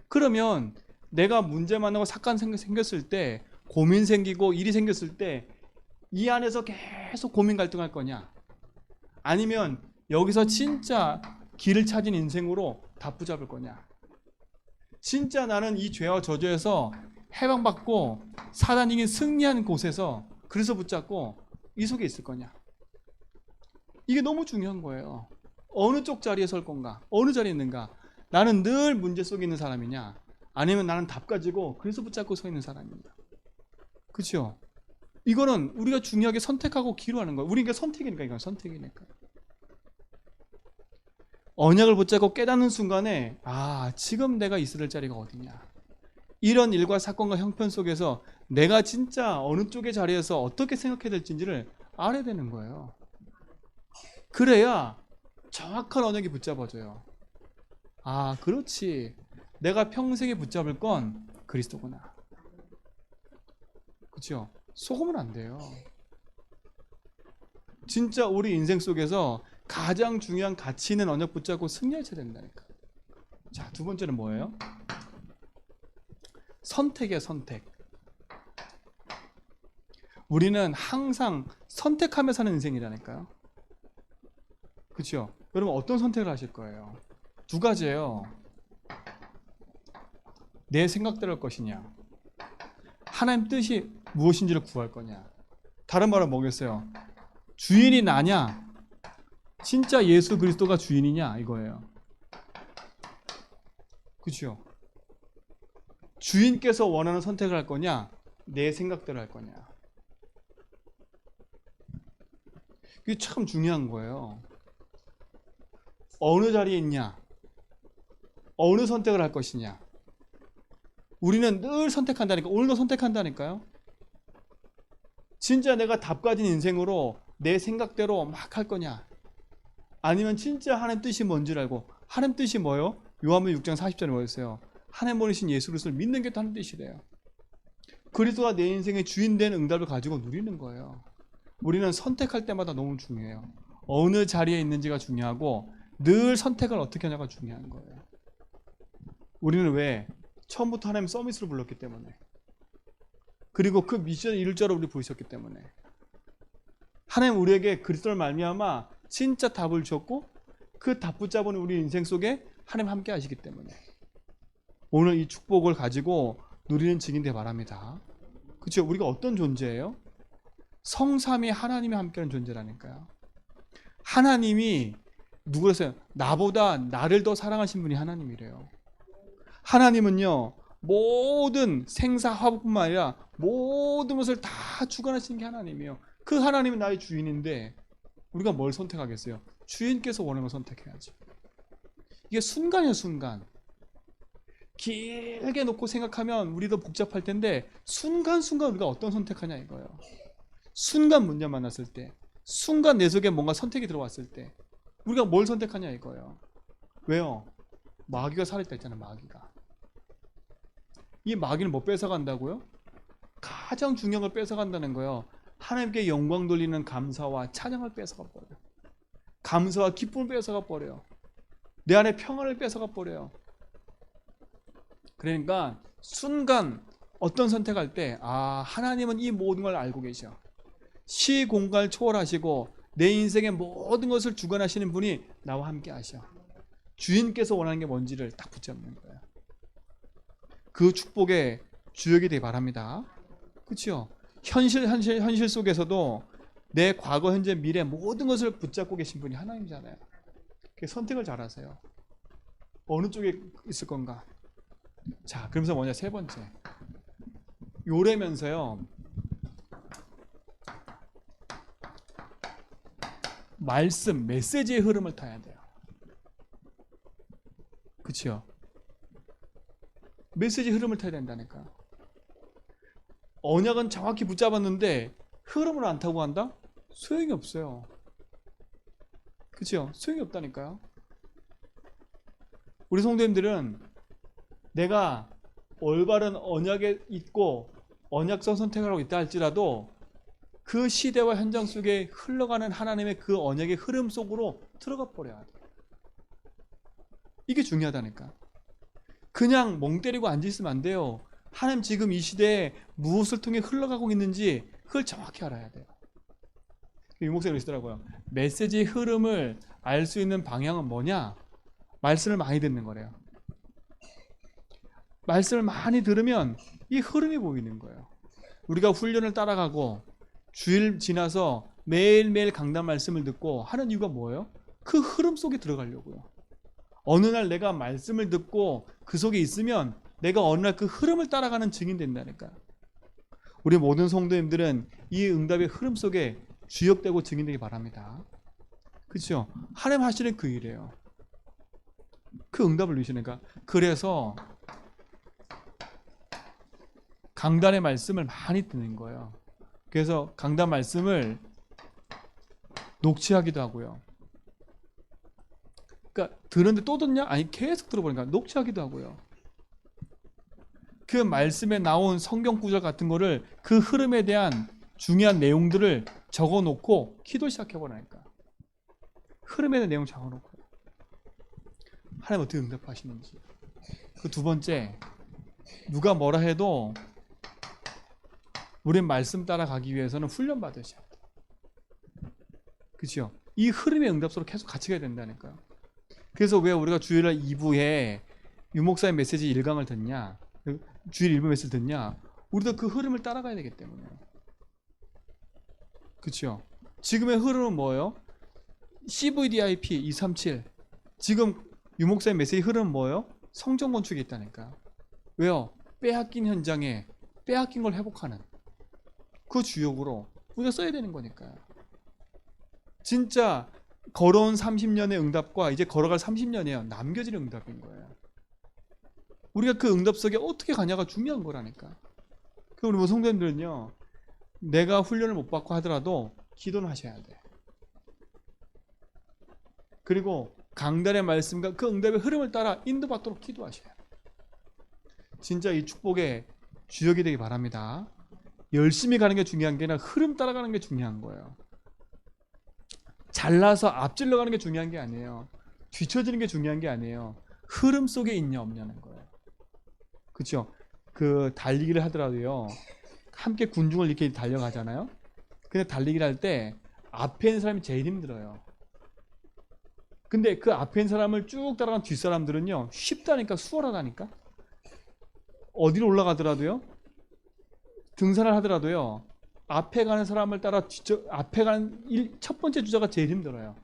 그러면 내가 문제 만나고 사건 생겼을 때, 고민 생기고 일이 생겼을 때 이 안에서 계속 고민 갈등할 거냐, 아니면 여기서 진짜 길을 찾은 인생으로 다 붙잡을 거냐, 진짜 나는 이 죄와 저주에서 해방받고 사단이 승리한 곳에서 그래서 붙잡고 이 속에 있을 거냐. 이게 너무 중요한 거예요. 어느 쪽 자리에 설 건가, 어느 자리에 있는가. 나는 늘 문제 속에 있는 사람이냐, 아니면 나는 답 가지고 그래서 붙잡고 서 있는 사람이냐. 그렇죠? 이거는 우리가 중요하게 선택하고 기로하는 거예요. 우리가 선택이니까. 이건 선택이니까. 언약을 붙잡고 깨닫는 순간에 지금 내가 있을 자리가 어디냐, 이런 일과 사건과 형편 속에서 내가 진짜 어느 쪽의 자리에서 어떻게 생각해야 될지를 알아야 되는 거예요. 그래야 정확한 언약이 붙잡아져요. 그렇지, 내가 평생에 붙잡을 건 그리스도구나. 그렇죠? 속으면 안 돼요. 진짜 우리 인생 속에서 가장 중요한 가치 있는 언약 붙잡고 승리하셔야 된다니까. 자, 두 번째는 뭐예요? 선택이에요. 선택. 우리는 항상 선택하며 사는 인생이라니까요. 그렇죠? 여러분 어떤 선택을 하실 거예요? 두 가지예요. 내 생각대로 할 것이냐, 하나님 뜻이 무엇인지를 구할 거냐. 다른 말은 뭐겠어요? 주인이 나냐, 진짜 예수 그리스도가 주인이냐, 이거예요. 그렇죠? 주인께서 원하는 선택을 할 거냐, 내 생각대로 할 거냐. 이게 참 중요한 거예요. 어느 자리에 있냐, 어느 선택을 할 것이냐. 우리는 늘 선택한다니까. 오늘도 선택한다니까요. 진짜 내가 답 가진 인생으로 내 생각대로 막 할 거냐, 아니면 진짜 하나님 뜻이 뭔지를 알고. 하나님 뜻이 뭐예요? 요한복음 6장 40절에 뭐였어요? 하나님 보내신 예수 그리스도를 믿는 게 하나님 뜻이래요. 그리스도가 내 인생의 주인 된 응답을 가지고 누리는 거예요. 우리는 선택할 때마다 너무 중요해요. 어느 자리에 있는지가 중요하고 늘 선택을 어떻게 하냐가 중요한 거예요. 우리는 왜? 처음부터 하나님 서밋으로 불렀기 때문에, 그리고 그 미션을 이룰 줄을 우리 보이셨기 때문에, 하나님 우리에게 그리스도를 말미암아 진짜 답을 주었고 그 답 붙잡은 우리 인생 속에 하나님 함께 하시기 때문에 오늘 이 축복을 가지고 누리는 증인 되기 바랍니다. 그렇죠? 우리가 어떤 존재예요? 성삼위 하나님이 함께하는 존재라니까요. 하나님이 누구였어요? 나보다 나를 더 사랑하신 분이 하나님이래요. 하나님은요, 모든 생사화복뿐만 아니라 모든 것을 다 주관하시는 게 하나님이에요. 그 하나님은 나의 주인인데 우리가 뭘 선택하겠어요? 주인께서 원하는 걸 선택해야지. 이게 순간이에요, 순간. 길게 놓고 생각하면 우리도 복잡할 텐데 순간순간 우리가 어떤 선택하냐 이거예요. 순간 문제 만났을 때, 순간 내 속에 뭔가 선택이 들어왔을 때 우리가 뭘 선택하냐 이거예요. 왜요? 마귀가 살아있다 했잖아요. 마귀가. 이 마귀는 뭐 뺏어간다고요? 가장 중요한 걸 뺏어간다는 거예요. 하나님께 영광 돌리는 감사와 찬양을 뺏어가 버려요. 감사와 기쁨을 뺏어가 버려요. 내 안에 평안을 뺏어가 버려요. 그러니까 순간 어떤 선택할 때, 아, 하나님은 이 모든 걸 알고 계셔. 시 공간을 초월하시고 내 인생의 모든 것을 주관하시는 분이 나와 함께 하셔. 주인께서 원하는 게 뭔지를 딱 붙잡는 거예요. 그 축복의 주역이 되기 바랍니다. 그렇죠? 현실 속에서도 내 과거, 현재, 미래 모든 것을 붙잡고 계신 분이 하나님이잖아요. 선택을 잘하세요. 어느 쪽에 있을 건가? 자, 그러면서 뭐냐? 세 번째, 요래면서요, 말씀, 메시지의 흐름을 타야 돼요. 그렇죠? 메시지 흐름을 타야 된다니까. 언약은 정확히 붙잡았는데 흐름을 안 타고 간다? 소용이 없어요. 그렇죠? 소용이 없다니까요. 우리 성도님들은 내가 올바른 언약에 있고 언약성 선택을 하고 있다 할지라도 그 시대와 현장 속에 흘러가는 하나님의 그 언약의 흐름 속으로 들어가 버려야 돼. 이게 중요하다니까. 그냥 멍 때리고 앉아있으면 안 돼요. 하나님 지금 이 시대에 무엇을 통해 흘러가고 있는지 그걸 정확히 알아야 돼요. 유목사님 그러시더라고요. 메시지의 흐름을 알 수 있는 방향은 뭐냐? 말씀을 많이 듣는 거래요. 말씀을 많이 들으면 이 흐름이 보이는 거예요. 우리가 훈련을 따라가고 주일 지나서 매일매일 강단 말씀을 듣고 하는 이유가 뭐예요? 그 흐름 속에 들어가려고요. 어느 날 내가 말씀을 듣고 그 속에 있으면 내가 어느 날 그 흐름을 따라가는 증인 된다니까요. 우리 모든 성도님들은 이 응답의 흐름 속에 주역되고 증인되기 바랍니다. 그렇죠? 하나님 하시는 그 일이에요. 그 응답을 누리시니까. 그래서 강단의 말씀을 많이 듣는 거예요. 그래서 강단 말씀을 녹취하기도 하고요. 그러니까 들었는데 또 듣냐? 아니, 계속 들어보니까 녹취하기도 하고요. 그 말씀에 나온 성경 구절 같은 거를, 그 흐름에 대한 중요한 내용들을 적어놓고 기도 시작해보라니까. 흐름에 대한 내용 적어놓고 하나님 어떻게 응답하시는지. 그 두 번째, 누가 뭐라 해도 우린 말씀 따라가기 위해서는 훈련 받으셔야 돼요. 그렇죠? 이 흐름의 응답소로 계속 같이 가야 된다니까요. 그래서 왜 우리가 주일날 2부에 유목사의 메시지 1강을 듣냐, 주일 1부 메시지 듣냐, 우리도 그 흐름을 따라가야 되기 때문에. 그렇죠? 지금의 흐름은 뭐예요? CVDIP 237. 지금 유목사의 메시지 흐름은 뭐예요? 성전 건축이 있다니까요. 왜요? 빼앗긴 현장에 빼앗긴 걸 회복하는 그 주역으로 우리가 써야 되는 거니까요. 진짜 걸어온 30년의 응답과 이제 걸어갈 30년이에요. 남겨지는 응답인 거예요. 우리가 그 응답 속에 어떻게 가냐가 중요한 거라니까. 그 우리 성도님들은요, 내가 훈련을 못 받고 하더라도 기도는 하셔야 돼. 그리고 강단의 말씀과 그 응답의 흐름을 따라 인도받도록 기도하셔야 돼. 진짜 이 축복의 주역이 되기 바랍니다. 열심히 가는 게 중요한 게 아니라 흐름 따라가는 게 중요한 거예요. 잘나서 앞질러 가는 게 중요한 게 아니에요. 뒤처지는 게 중요한 게 아니에요. 흐름 속에 있냐 없냐는 거예요. 그렇죠? 그 달리기를 하더라도요, 함께 군중을 이렇게 달려가잖아요. 근데 달리기를 할 때 앞에 있는 사람이 제일 힘들어요. 근데 그 앞에 있는 사람을 쭉 따라간 뒷사람들은요, 쉽다니까, 수월하다니까. 어디로 올라가더라도요, 등산을 하더라도요, 앞에 가는 사람을 따라 앞에 가는 첫 번째 주자가 제일 힘들어요.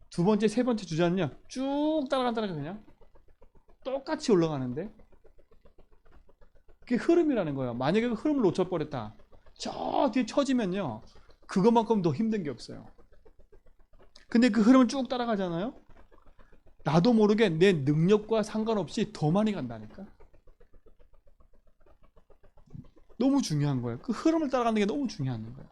두 번째, 세 번째 주자는요, 쭉 따라간다니까. 그냥 똑같이 올라가는데, 그게 흐름이라는 거예요. 만약에 그 흐름을 놓쳐버렸다, 저 뒤에 처지면요, 그것만큼 더 힘든 게 없어요. 근데 그 흐름을 쭉 따라가잖아요. 나도 모르게 내 능력과 상관없이 더 많이 간다니까. 너무 중요한 거예요. 그 흐름을 따라가는 게 너무 중요한 거예요.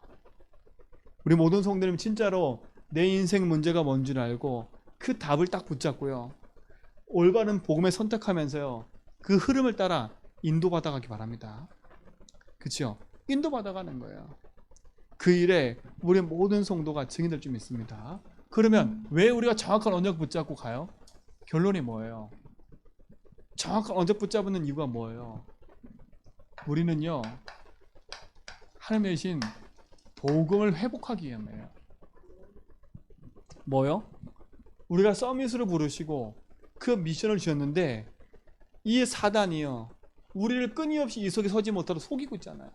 우리 모든 성도님 진짜로 내 인생 문제가 뭔지를 알고 그 답을 딱 붙잡고요, 올바른 복음을 선택하면서요, 그 흐름을 따라 인도받아가기 바랍니다. 그렇죠? 인도받아가는 거예요. 그 일에 우리 모든 성도가 증인될 줄 믿습니다. 그러면 왜 우리가 정확한 언약 붙잡고 가요? 결론이 뭐예요? 정확한 언약 붙잡는 이유가 뭐예요? 우리는요, 하나님의 신 복음을 회복하기 위함이에요. 뭐요? 우리가 서밋으로 부르시고 그 미션을 주셨는데, 이 사단이요, 우리를 끊임없이 이 속에 서지 못하도록 속이고 있잖아요.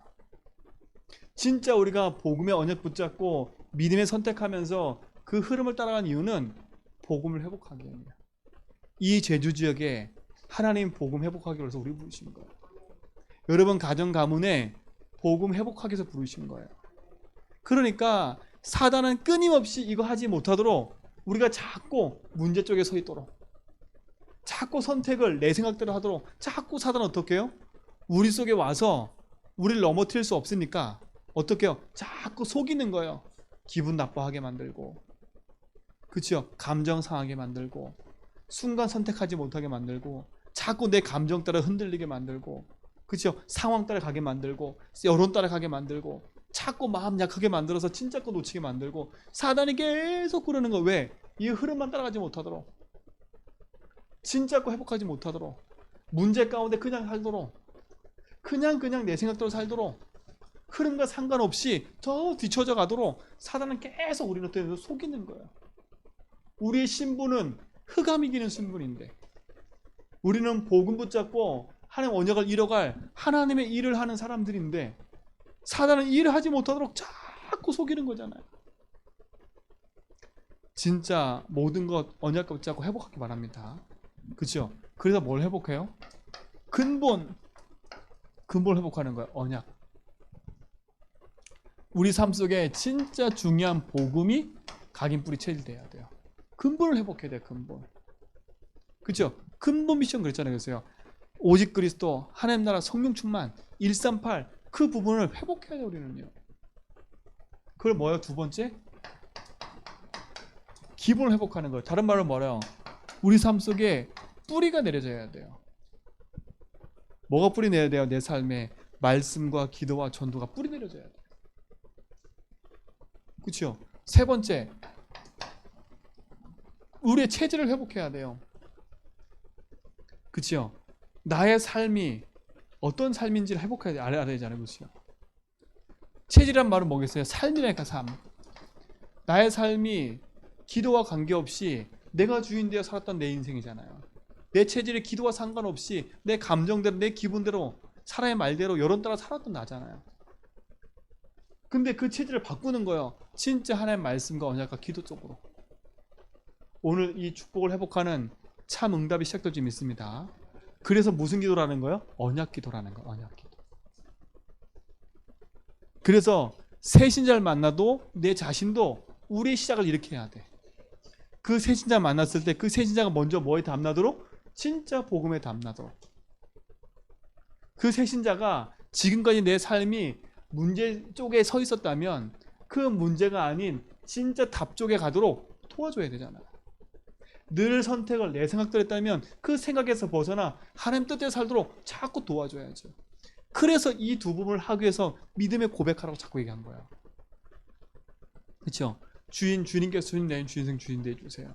진짜 우리가 복음의 언약 붙잡고 믿음에 선택하면서 그 흐름을 따라간 이유는 복음을 회복하기 위함이에요. 이 제주 지역에 하나님 복음 회복하기 위해서 우리 부르신 거예요. 여러분 가정 가문에 복음 회복하기 위해서 부르신 거예요. 그러니까 사단은 끊임없이 이거 하지 못하도록 우리가 자꾸 문제 쪽에 서 있도록, 자꾸 선택을 내 생각대로 하도록, 자꾸 사단은 어떻게 해요? 우리 속에 와서 우리를 넘어뜨릴 수 없으니까 어떻게 해요? 자꾸 속이는 거예요. 기분 나빠하게 만들고, 그렇죠? 감정 상하게 만들고, 순간 선택하지 못하게 만들고, 자꾸 내 감정 따라 흔들리게 만들고, 그렇죠? 상황 따라 가게 만들고, 여론 따라 가게 만들고, 자꾸 마음 약하게 만들어서 진짜 거 놓치게 만들고, 사단이 계속 그러는 거. 왜? 이 흐름만 따라가지 못하도록, 진짜 거 회복하지 못하도록, 문제 가운데 그냥 살도록, 그냥 내 생각대로 살도록, 흐름과 상관없이 더 뒤쳐져 가도록 사단은 계속 우리를 어떻게 속이는 거예요. 우리의 신분은 흑암 이기는 신분인데, 우리는 복음 붙잡고 하나님 언약을 이뤄갈 하나님의 일을 하는 사람들인데, 사단은 일을 하지 못하도록 자꾸 속이는 거잖아요. 진짜 모든 것 언약 붙잡고 회복하기 바랍니다. 그렇죠? 그래서 뭘 회복해요? 근본 회복하는 거예요. 언약. 우리 삶 속에 진짜 중요한 복음이 각인 뿌리 체질돼야 돼요. 근본을 회복해야 돼요. 근본. 그렇죠? 근본 미션 그랬잖아요. 그래서요, 오직 그리스도, 하나님 나라, 성령 충만, 138, 그 부분을 회복해야 돼요. 우리는요. 그걸 뭐예요? 두 번째, 기본을 회복하는 거예요. 다른 말로 뭐래요? 우리 삶 속에 뿌리가 내려져야 돼요. 뭐가 뿌리 내려야 돼요? 내 삶에 말씀과 기도와 전도가 뿌리 내려져야 돼요. 그렇죠? 세 번째, 우리의 체질을 회복해야 돼요. 그렇죠? 나의 삶이 어떤 삶인지를 회복해야 돼. 알아야 되잖아요. 그렇죠? 체질이란 말은 뭐겠어요? 삶이라니까, 삶. 나의 삶이 기도와 관계없이 내가 주인되어 살았던 내 인생이잖아요. 내 체질이 기도와 상관없이 내 감정대로, 내 기분대로, 사람의 말대로, 여론 따라 살았던 나잖아요. 근데 그 체질을 바꾸는 거예요. 진짜 하나님의 말씀과 언약과 기도 쪽으로. 오늘 이 축복을 회복하는 참 응답이 시작될 줄 믿습니다. 그래서 무슨 기도라는 거예요? 언약 기도라는 거예요. 언약 기도. 그래서 새 신자를 만나도 내 자신도 우리의 시작을 이렇게 해야 돼. 그 새 신자 만났을 때 그 새 신자가 먼저 뭐에 담나도록? 진짜 복음에 담나도록. 그 새신자가 지금까지 내 삶이 문제 쪽에 서 있었다면 그 문제가 아닌 진짜 답 쪽에 가도록 도와줘야 되잖아. 늘 선택을 내 생각대로 했다면 그 생각에서 벗어나 하나님 뜻대로 살도록 자꾸 도와줘야죠. 그래서 이 두 부분을 하기 위해서 믿음의 고백하라고 자꾸 얘기한 거야. 그렇죠? 주님께서 주님 내 주인생 주인 되어주세요.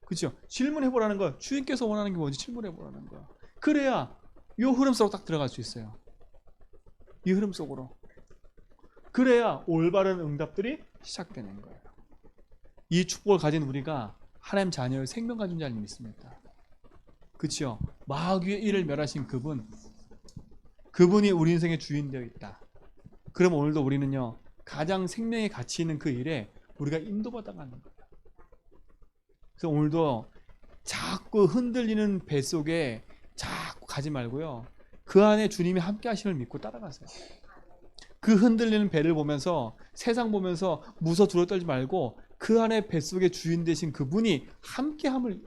그렇죠? 질문해보라는 거야. 주인께서 원하는 게 뭔지 질문해보라는 거야. 그래야 이 흐름 속으로 딱 들어갈 수 있어요. 이 흐름 속으로. 그래야 올바른 응답들이 시작되는 거예요. 이 축복을 가진 우리가 하나님 자녀의 생명 가진 자를 믿습니다. 그렇죠? 마귀의 일을 멸하신 그분이 우리 인생의 주인 되어 있다. 그럼 오늘도 우리는요, 가장 생명의 가치 있는 그 일에 우리가 인도받아 가는 거예요. 그래서 오늘도 자꾸 흔들리는 배 속에 자꾸 가지 말고요, 그 안에 주님이 함께 하심을 믿고 따라가세요. 그 흔들리는 배를 보면서, 세상 보면서 무서 두려워 떨지 말고 그 안에 뱃속에 주인 되신 그분이 함께함을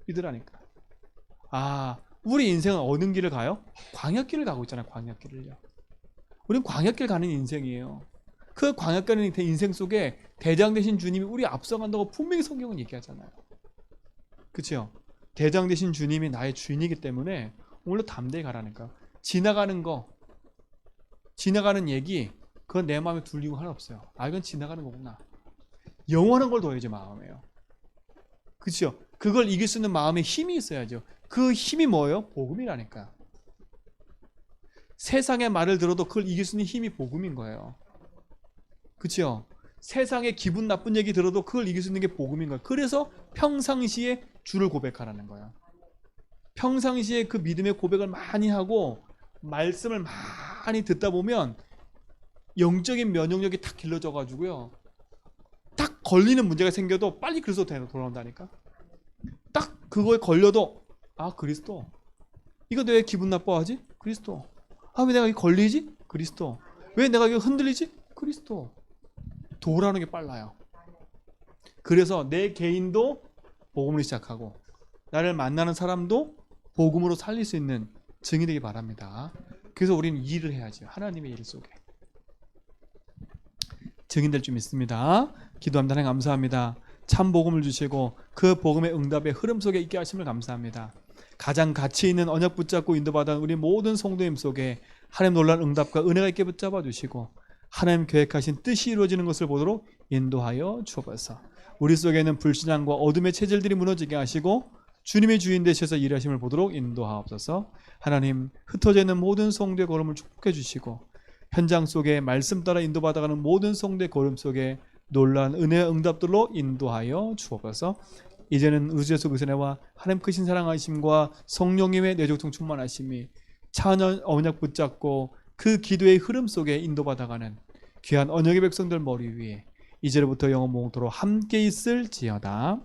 믿으라니까. 아, 우리 인생은 어느 길을 가요? 광야길을 가고 있잖아요. 광야길을요. 우리는 광야길 가는 인생이에요. 그 광야길 가는 인생 속에 대장 되신 주님이 우리 앞서간다고 분명히 성경은 얘기하잖아요. 그렇죠? 대장 되신 주님이 나의 주인이기 때문에 오늘도 담대히 가라니까. 지나가는 얘기, 그건 내 마음에 둘리고 하나 없어요. 아, 이건 지나가는 거구나. 영원한 걸 둬야지 마음에요. 그렇죠? 그걸 이길 수 있는 마음에 힘이 있어야죠. 그 힘이 뭐예요? 복음이라니까. 세상의 말을 들어도 그걸 이길 수 있는 힘이 복음인 거예요. 그렇죠? 세상의 기분 나쁜 얘기 들어도 그걸 이길 수 있는 게 복음인 거예요. 그래서 평상시에 주를 고백하라는 거예요. 평상시에 그 믿음의 고백을 많이 하고 말씀을 많이 듣다 보면 영적인 면역력이 탁 길러져 가지고요, 딱 걸리는 문제가 생겨도 빨리 그리스도 돌아온다니까. 딱 그거에 걸려도, 아, 그리스도. 이거 왜 기분 나빠하지? 그리스도. 아, 왜 내가 이거 걸리지? 그리스도. 왜 내가 이거 흔들리지? 그리스도. 돌아오는 게 빨라요. 그래서 내 개인도 복음으로 시작하고 나를 만나는 사람도 복음으로 살릴 수 있는 증인이 되기 바랍니다. 그래서 우리는 일을 해야죠. 하나님의 일 속에 증인될 줄 믿습니다. 기도합니다. 하나님 감사합니다. 참 복음을 주시고 그 복음의 응답의 흐름 속에 있게 하심을 감사합니다. 가장 가치 있는 언약 붙잡고 인도받은 우리 모든 성도님 속에 하나님 놀라운 응답과 은혜가 있게 붙잡아 주시고 하나님 계획하신 뜻이 이루어지는 것을 보도록 인도하여 주옵소서. 우리 속에는 불신앙과 어둠의 체질들이 무너지게 하시고 주님의 주인 되셔서 일하심을 보도록 인도하옵소서. 하나님, 흩어져 있는 모든 성도의 걸음을 축복해 주시고 현장 속에 말씀 따라 인도받아가는 모든 성도의 걸음 속에 놀라운 은혜의 응답들로 인도하여 주옵소서. 이제는 우주에서 그 은혜와 하나님 크신 사랑하심과 성령님의 내적통 충만하심이 찬연 언약 붙잡고 그 기도의 흐름 속에 인도받아가는 귀한 언약의 백성들 머리 위에 이제로부터 영원 몽토로 함께 있을지어다.